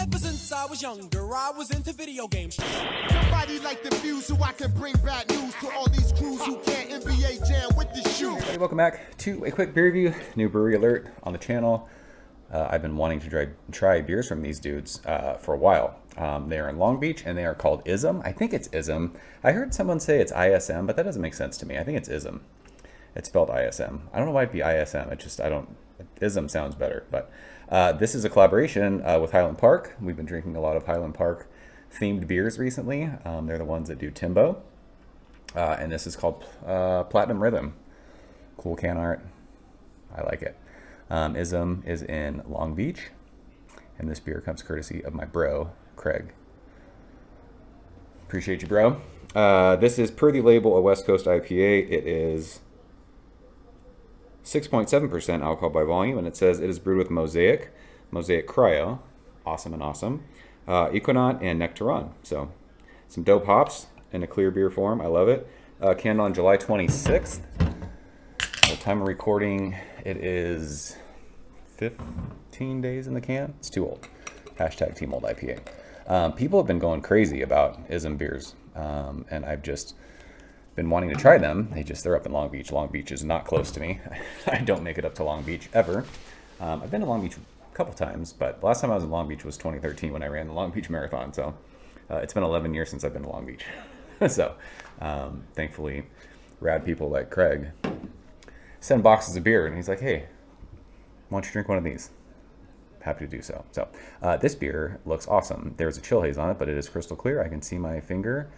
Ever since I was younger, I was into video games. Somebody like the fuse so I can bring bad news to all these crews who can't NBA jam with the shoe. Hey, welcome back to a quick beer review. New brewery alert on the channel. I've been wanting to try beers from these dudes for a while. They are in Long Beach and they are called ISM. I think it's ISM. I heard someone say it's ISM, but that doesn't make sense to me. I think it's ISM. It's spelled ISM. I don't know why it'd be ISM. ISM sounds better. But this is a collaboration with Highland Park. We've been drinking a lot of Highland Park themed beers recently. They're the ones that do Timbo. And this is called Platinum Rhythm. Cool can art. I like it. ISM is in Long Beach. And this beer comes courtesy of my bro, Craig. Appreciate you, bro. This is per the label a West Coast IPA. It is 6.7% alcohol by volume, and it says it is brewed with Mosaic Cryo, awesome, Equinaut, and Nectaron. So some dope hops in a clear beer form. I love it. Canned on July 26th. The time of recording, it is 15 days in the can. It's too old. Hashtag Team Old IPA. People have been going crazy about ISM beers, and I've just been wanting to try them. They're up in Long Beach. Long Beach is not close to me. I don't make it up to Long Beach ever. I've been to Long Beach a couple times, but the last time I was in Long Beach was 2013 when I ran the Long Beach Marathon. So it's been 11 years since I've been to Long Beach. So thankfully, rad people like Craig send boxes of beer, and he's like, hey, why don't you drink one of these? Happy to do so. So this beer looks awesome. There's a chill haze on it, but it is crystal clear. I can see my finger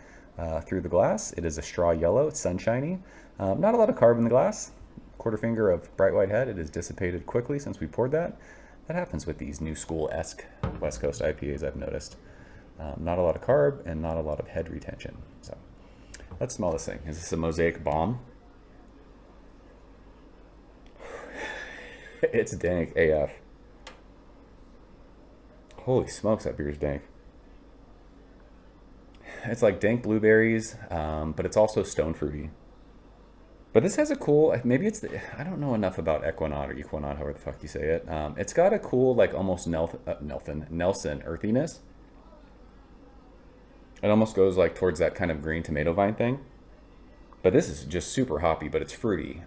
through the glass. It is a straw yellow. It's sunshiny. Not a lot of carb in the glass. Quarter finger of bright white head. It has dissipated quickly since we poured that. That happens with these new school-esque West Coast IPAs, I've noticed. Not a lot of carb and not a lot of head retention. So let's smell this thing. Is this a Mosaic bomb? It's dank AF. Holy smokes, that beer's dank. It's like dank blueberries, but it's also stone fruity. But this has a cool, maybe it's I don't know enough about Equinaut, however the fuck you say it. It's got a cool, like almost Nelson earthiness. It almost goes like towards that kind of green tomato vine thing. But this is just super hoppy, but it's fruity.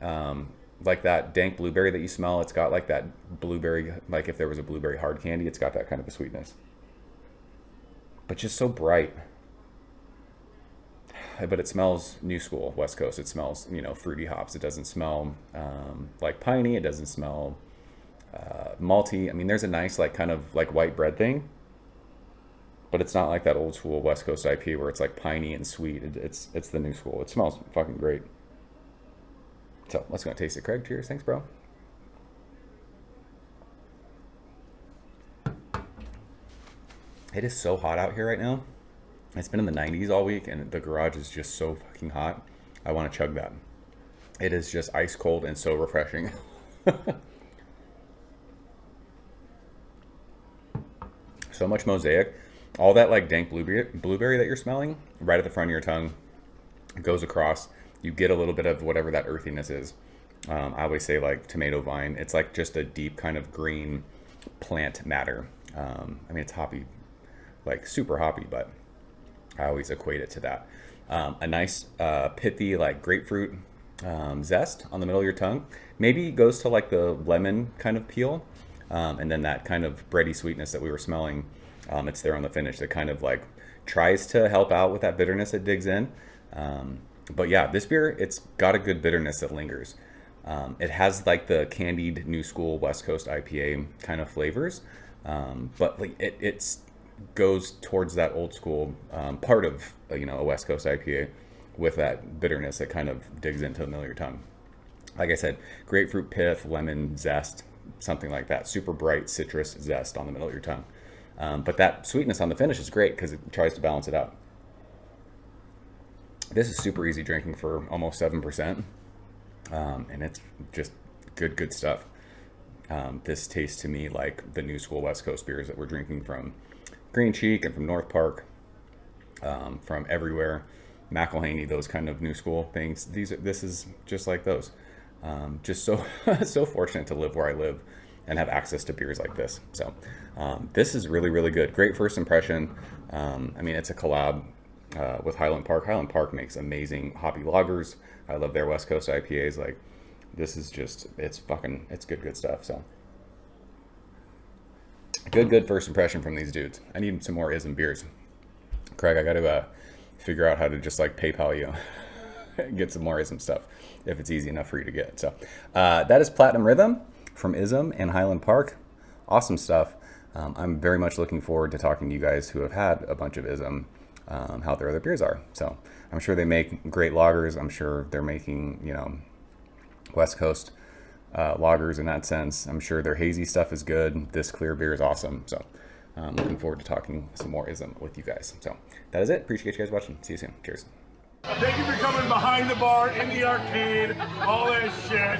Like that dank blueberry that you smell, it's got like that blueberry, like if there was a blueberry hard candy, it's got that kind of a sweetness. But just so bright. But it smells new school, West Coast. It smells, fruity hops. It doesn't smell like piney. It doesn't smell malty. I mean, there's a nice like kind of like white bread thing, but it's not like that old school West Coast IPA where it's like piney and sweet. It's the new school. It smells fucking great. So let's go taste it, Craig. Cheers. Thanks, bro. It is so hot out here right now. It's been in the 90s all week, and the garage is just so fucking hot. I want to chug that. It is just ice cold and so refreshing. So much Mosaic. All that like dank blueberry that you're smelling right at the front of your tongue goes across. You get a little bit of whatever that earthiness is. I always say like tomato vine. It's like just a deep kind of green plant matter. I mean, it's hoppy, like super hoppy, but I always equate it to that. A nice pithy like grapefruit zest on the middle of your tongue. Maybe goes to like the lemon kind of peel. And then that kind of bready sweetness that we were smelling, it's there on the finish that kind of like tries to help out with that bitterness that digs in. But yeah, this beer, it's got a good bitterness that lingers. It has like the candied new school West Coast IPA kind of flavors. But like it goes towards that old school part of a West Coast IPA with that bitterness that kind of digs into the middle of your tongue. Like I said, grapefruit pith, lemon zest, something like that. Super bright citrus zest on the middle of your tongue. But that sweetness on the finish is great because it tries to balance it out. This is super easy drinking for almost 7%. And it's just good stuff. This tastes to me like the new school West Coast beers that we're drinking from Green Cheek and from North Park, from everywhere, McElhaney, those kind of new school things. This is just like those. Just so so fortunate to live where I live and have access to beers like this. So this is really, really good. Great first impression. I mean, it's a collab with Highland Park. Highland Park makes amazing hoppy lagers. I love their West Coast IPAs. Like, this is just, it's good stuff. So good first impression from these dudes. I need some more ISM beers. Craig, I got to figure out how to just like PayPal you get some more ISM stuff if it's easy enough for you to get. So that is Platinum Rhythm from ISM and Highland Park. Awesome stuff. I'm very much looking forward to talking to you guys who have had a bunch of ISM, how their other beers are. So I'm sure they make great lagers. I'm sure they're making, you know, West Coast lagers in that sense. I'm sure their hazy stuff is good. This clear beer is awesome. So I'm looking forward to talking some more ISM with you guys. So that is it. Appreciate you guys watching. See you soon. Cheers. Thank you for coming behind the bar, in the arcade, all that shit.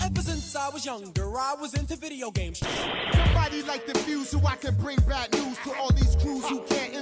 Ever since I was younger, I was into video games. Somebody like the Fuse so I can bring bad news to all these crews who can't